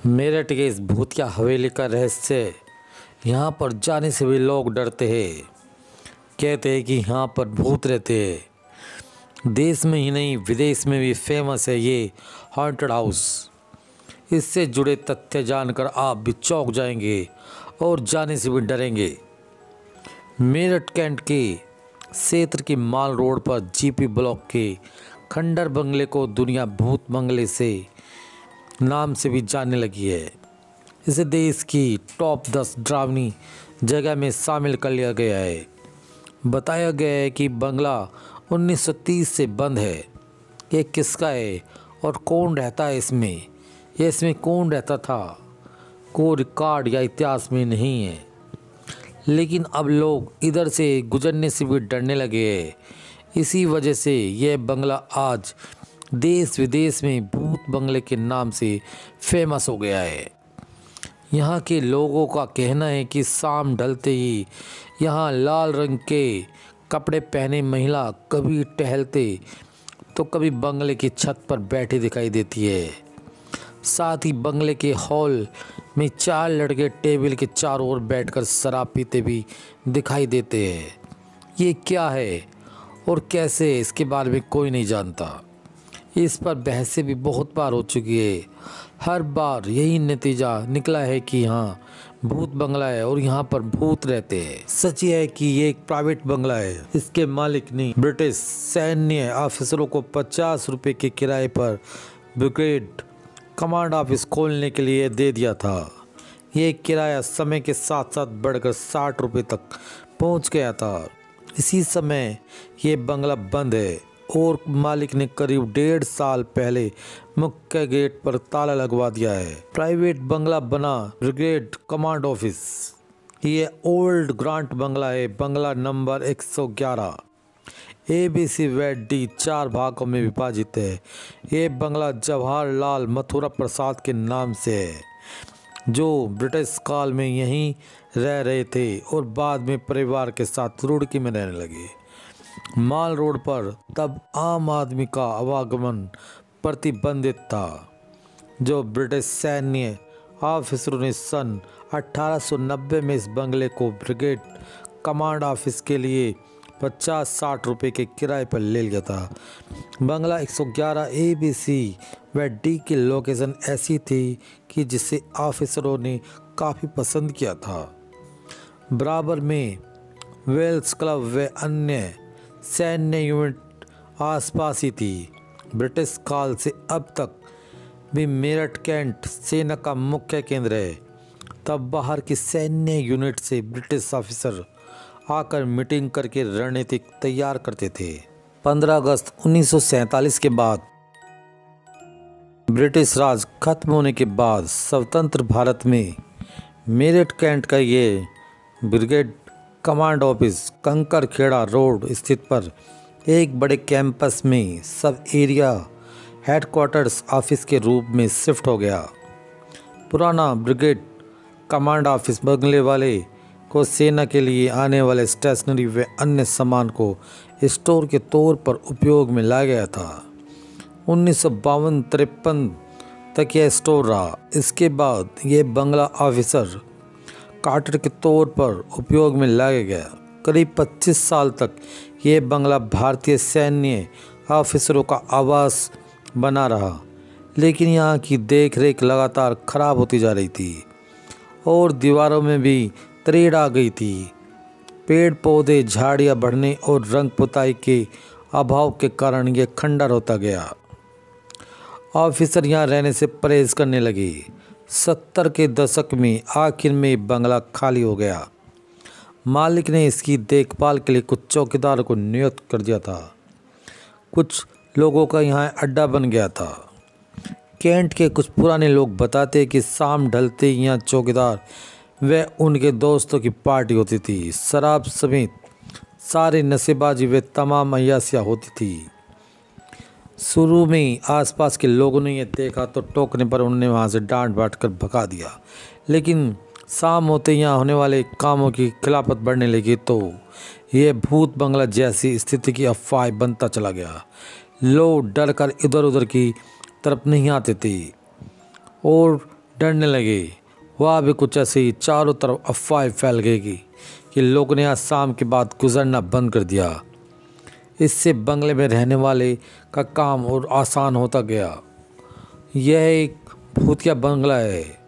मेरठ के इस भूतिया हवेली का रहस्य, यहाँ पर जाने से भी लोग डरते हैं। कहते हैं कि यहाँ पर भूत रहते हैं। देश में ही नहीं विदेश में भी फेमस है ये हॉन्टेड हाउस। इससे जुड़े तथ्य जानकर आप भी चौंक जाएंगे और जाने से भी डरेंगे। मेरठ कैंट के क्षेत्र की माल रोड पर जीपी ब्लॉक के खंडर बंगले को दुनिया भूत बंगले से नाम से भी जानने लगी है। इसे देश की टॉप 10 डरावनी जगह में शामिल कर लिया गया है। बताया गया है कि बंगला 1930 से बंद है। ये किसका है और कौन रहता है इसमें, या इसमें कौन रहता था, कोई रिकॉर्ड या इतिहास में नहीं है। लेकिन अब लोग इधर से गुजरने से भी डरने लगे हैं। इसी वजह से यह बंगला आज देश विदेश में भूत बंगले के नाम से फेमस हो गया है। यहाँ के लोगों का कहना है कि शाम ढलते ही यहाँ लाल रंग के कपड़े पहने महिला कभी टहलते तो कभी बंगले की छत पर बैठी दिखाई देती है। साथ ही बंगले के हॉल में 4 लड़के टेबल के चारों ओर बैठकर शराब पीते भी दिखाई देते हैं। ये क्या है और कैसे है, इसके बारे में कोई नहीं जानता। इस पर बहसें भी बहुत बार हो चुकी है। हर बार यही नतीजा निकला है कि यहाँ भूत बंगला है और यहाँ पर भूत रहते हैं। सच ये है कि ये एक प्राइवेट बंगला है। इसके मालिक ने ब्रिटिश सैन्य ऑफिसरों को 50 रुपये के किराए पर ब्रिगेड कमांड ऑफिस खोलने के लिए दे दिया था। ये किराया समय के साथ साथ बढ़कर 60 रुपये तक पहुँच गया था। इसी समय ये बंगला बंद है और मालिक ने करीब 1.5 साल पहले मुख्य गेट पर ताला लगवा दिया है। प्राइवेट बंगला बना ब्रिगेड कमांड ऑफिस। ये ओल्ड ग्रांट बंगला है। बंगला नंबर 111 ABC वेड डी 4 भागों में विभाजित है। ये बंगला जवाहरलाल मथुरा प्रसाद के नाम से है, जो ब्रिटिश काल में यहीं रह रहे थे और बाद में परिवार के साथ रुड़की में रहने लगे। माल रोड पर तब आम आदमी का आवागमन प्रतिबंधित था, जो ब्रिटिश सैन्य ऑफिसरों ने सन 1890 में इस बंगले को ब्रिगेड कमांड ऑफिस के लिए 50-60 रुपये के किराए पर ले लिया था। बंगला 111 ABC व डी की लोकेशन ऐसी थी कि जिसे ऑफिसरों ने काफ़ी पसंद किया था। बराबर में वेल्स क्लब व अन्य सैन्य यूनिट आसपास ही थी। ब्रिटिश काल से अब तक भी मेरठ कैंट सेना का मुख्य केंद्र है। तब बाहर की सैन्य यूनिट से ब्रिटिश ऑफिसर आकर मीटिंग करके रणनीति तैयार करते थे। 15 अगस्त 1947 के बाद ब्रिटिश राज खत्म होने के बाद स्वतंत्र भारत में मेरठ कैंट का ये ब्रिगेड कमांड ऑफिस कंकर खेड़ा रोड स्थित पर एक बड़े कैंपस में सब एरिया हेडक्वार्टर्स ऑफिस के रूप में शिफ्ट हो गया। पुराना ब्रिगेड कमांड ऑफिस बंगले वाले को सेना के लिए आने वाले स्टेशनरी व अन्य सामान को स्टोर के तौर पर उपयोग में लाया गया था। 1952-53 तक यह स्टोर रहा। इसके बाद यह बंगला ऑफिसर क्वार्टर के तौर पर उपयोग में लाया गया। करीब 25 साल तक यह बंगला भारतीय सैन्य ऑफिसरों का आवास बना रहा, लेकिन यहाँ की देखरेख लगातार खराब होती जा रही थी और दीवारों में भी तरेड़ आ गई थी। पेड़ पौधे झाड़ियाँ बढ़ने और रंग पुताई के अभाव के कारण यह खंडर होता गया। ऑफिसर यहाँ रहने से परहेज करने लगे। 70 के दशक में आखिर में बंगला खाली हो गया। मालिक ने इसकी देखभाल के लिए कुछ चौकीदारों को नियुक्त कर दिया था। कुछ लोगों का यहाँ अड्डा बन गया था। कैंट के कुछ पुराने लोग बताते हैं कि शाम ढलते ही यहाँ चौकीदार व उनके दोस्तों की पार्टी होती थी। शराब समेत सारे नशेबाजी व तमाम अय्यासियाँ होती थी। शुरू में आसपास के लोगों ने यह देखा तो टोकने पर उन्होंने वहाँ से डांट बांट कर भगा दिया, लेकिन शाम होते यहाँ होने वाले कामों की खिलाफत बढ़ने लगी तो यह भूत बंगला जैसी स्थिति की अफवाह बनता चला गया। लोग डर कर इधर उधर की तरफ नहीं आते थे और डरने लगे। वह भी कुछ ऐसे ही चारों तरफ अफवाहें फैल गई कि लोगों ने यहाँ शाम के बाद गुजरना बंद कर दिया। इससे बंगले में रहने वाले का काम और आसान होता गया। यह एक भूतिया बंगला है।